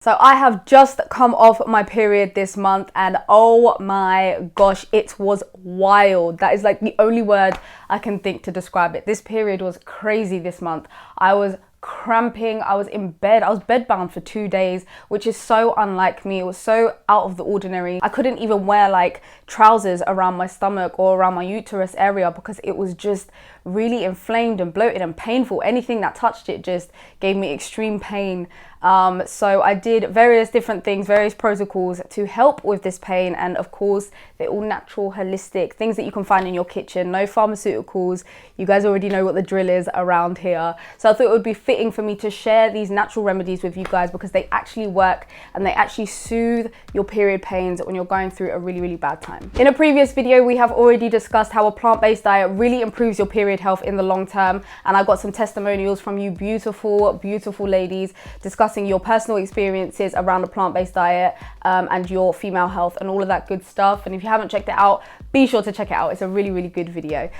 So I have just come off my period this month and oh my gosh, it was wild. That is like the only word I can think to describe it. This period was crazy this month. I was cramping, I was in bed, I was bedbound for 2 days, which is so unlike me. It was so out of the ordinary. I couldn't even wear like trousers around my stomach or around my uterus area because it was just really inflamed and bloated and painful. Anything that touched it just gave me extreme pain. So I did various different things, various protocols to help with this pain, and of course they're all natural, holistic things that you can find in your kitchen. No pharmaceuticals. You guys already know what the drill is around here. So I thought it would be fitting for me to share these natural remedies with you guys because they actually work and they actually soothe your period pains when you're going through a really bad time. In a previous video we have already discussed how a plant-based diet really improves your period health in the long term, and I got some testimonials from you beautiful ladies discussing your personal experiences around a plant-based diet and your female health and all of that good stuff. And if you haven't checked it out, be sure to check it out. It's a really good video.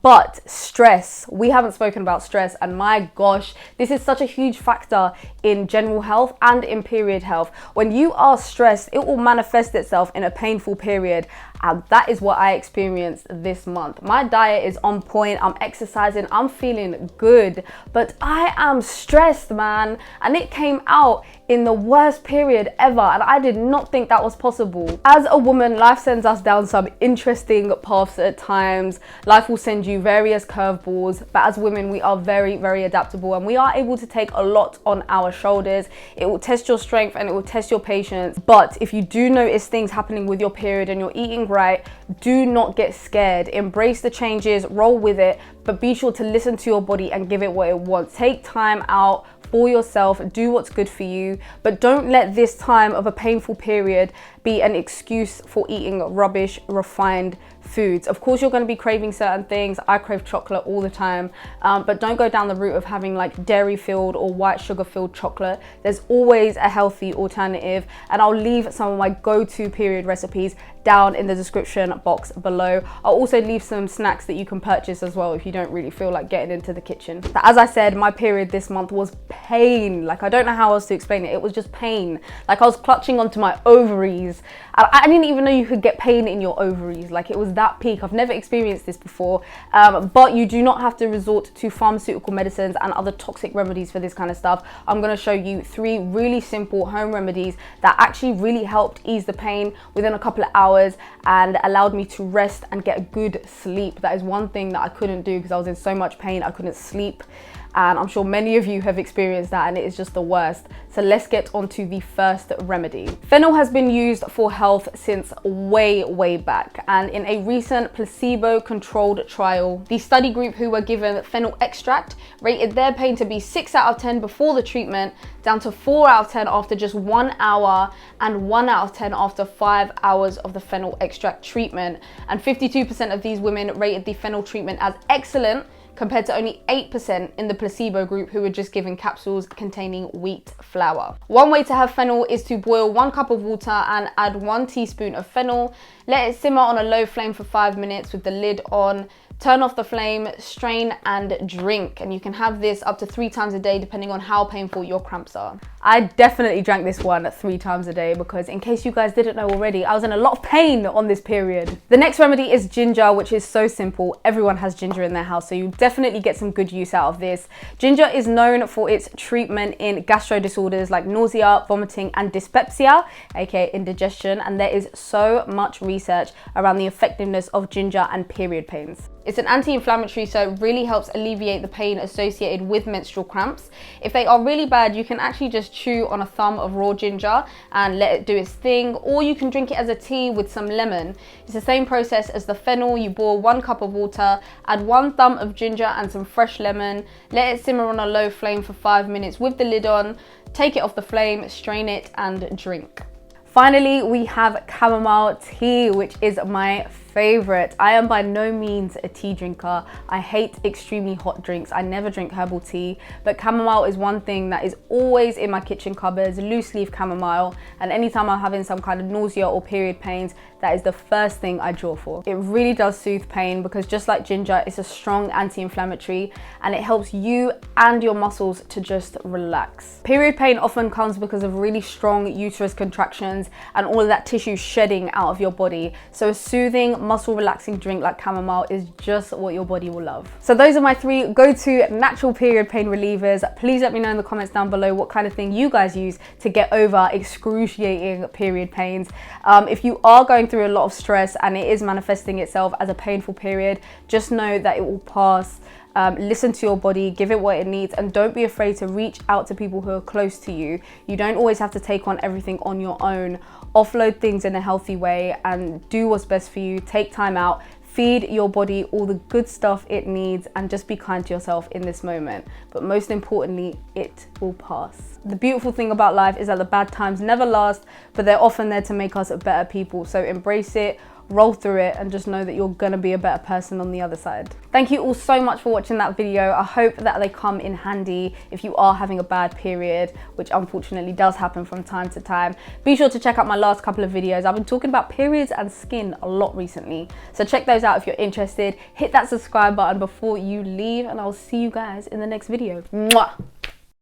But stress, we haven't spoken about stress, and my gosh, this is such a huge factor in general health and in period health. When you are stressed, it will manifest itself in a painful period, and that is what I experienced this month. My diet is on point, I'm exercising, I'm feeling good, but I am stressed, man, and it came out in the worst period ever, and I did not think that was possible. As a woman, life sends us down some interesting paths at times. Life will send you various curveballs, but as women, we are very adaptable, and we are able to take a lot on our shoulders. It will test your strength and it will test your patience. But if you do notice things happening with your period and you're eating right, do not get scared. Embrace the changes, roll with it, but be sure to listen to your body and give it what it wants. Take time out for yourself, do what's good for you, but don't let this time of a painful period be an excuse for eating rubbish, refined foods. Of course, you're going to be craving certain things. I crave chocolate all the time, but don't go down the route of having like dairy filled or white sugar filled chocolate. There's always a healthy alternative, and I'll leave some of my go-to period recipes down in the description box below. I'll also leave some snacks that you can purchase as well if you don't really feel like getting into the kitchen. But as I said, my period this month was pain. Like, I don't know how else to explain it. It was just pain. Like, I was clutching onto my ovaries. I didn't even know you could get pain in your ovaries. Like, it was that peak. I've never experienced this before, but you do not have to resort to pharmaceutical medicines and other toxic remedies for this kind of stuff. I'm going to show you 3 really simple home remedies that actually really helped ease the pain within a couple of hours and allowed me to rest and get a good sleep. That is one thing that I couldn't do because I was in so much pain. I couldn't sleep. And I'm sure many of you have experienced that, and it is just the worst. So let's get on to the first remedy. Fennel has been used for health since way back, and in a recent placebo-controlled trial, the study group who were given fennel extract rated their pain to be 6 out of 10 before the treatment, down to 4 out of 10 after just 1 hour, and 1 out of 10 after 5 hours of the fennel extract treatment. And 52% of these women rated the fennel treatment as excellent, compared to only 8% in the placebo group who were just given capsules containing wheat flour. One way to have fennel is to boil 1 cup of water and add 1 teaspoon of fennel. Let it simmer on a low flame for 5 minutes with the lid on. Turn off the flame, strain and drink. And you can have this up to 3 times a day depending on how painful your cramps are. I definitely drank this one 3 times a day because, in case you guys didn't know already, I was in a lot of pain on this period. The next remedy is ginger, which is so simple. Everyone has ginger in their house, so you definitely get some good use out of this. Ginger is known for its treatment in gastro disorders like nausea, vomiting and dyspepsia, aka indigestion, and there is so much research around the effectiveness of ginger and period pains. It's an anti-inflammatory, so it really helps alleviate the pain associated with menstrual cramps. If they are really bad, you can actually just chew on a thumb of raw ginger and let it do its thing, or you can drink it as a tea with some lemon. It's the same process as the fennel. You boil 1 cup of water, add 1 thumb of ginger and some fresh lemon, let it simmer on a low flame for 5 minutes with the lid on, take it off the flame, strain it and drink. Finally, we have chamomile tea, which is my favorite. I am by no means a tea drinker. I hate extremely hot drinks. I never drink herbal tea, but chamomile is one thing that is always in my kitchen cupboards, loose leaf chamomile. And anytime I'm having some kind of nausea or period pains, that is the first thing I draw for. It really does soothe pain because just like ginger, it's a strong anti-inflammatory and it helps you and your muscles to just relax. Period pain often comes because of really strong uterus contractions and all of that tissue shedding out of your body. So a soothing, muscle relaxing drink like chamomile is just what your body will love. So those are my 3 go-to natural period pain relievers. Please let me know in the comments down below what kind of thing you guys use to get over excruciating period pains. If you are going through a lot of stress and it is manifesting itself as a painful period, just know that it will pass. Listen to your body, give it what it needs, and don't be afraid to reach out to people who are close to you. You don't always have to take on everything on your own. Offload things in a healthy way and do what's best for you. Take time out, feed your body all the good stuff it needs, and just be kind to yourself in this moment. But most importantly, it will pass. The beautiful thing about life is that the bad times never last, but they're often there to make us better people. So embrace it, roll through it, and just know that you're gonna be a better person on the other side. Thank you all so much for watching that video. I hope that they come in handy if you are having a bad period, which unfortunately does happen from time to time. Be sure to check out my last couple of videos. I've been talking about periods and skin a lot recently, so check those out if you're interested. Hit that subscribe button before you leave, and I'll see you guys in the next video. Mwah!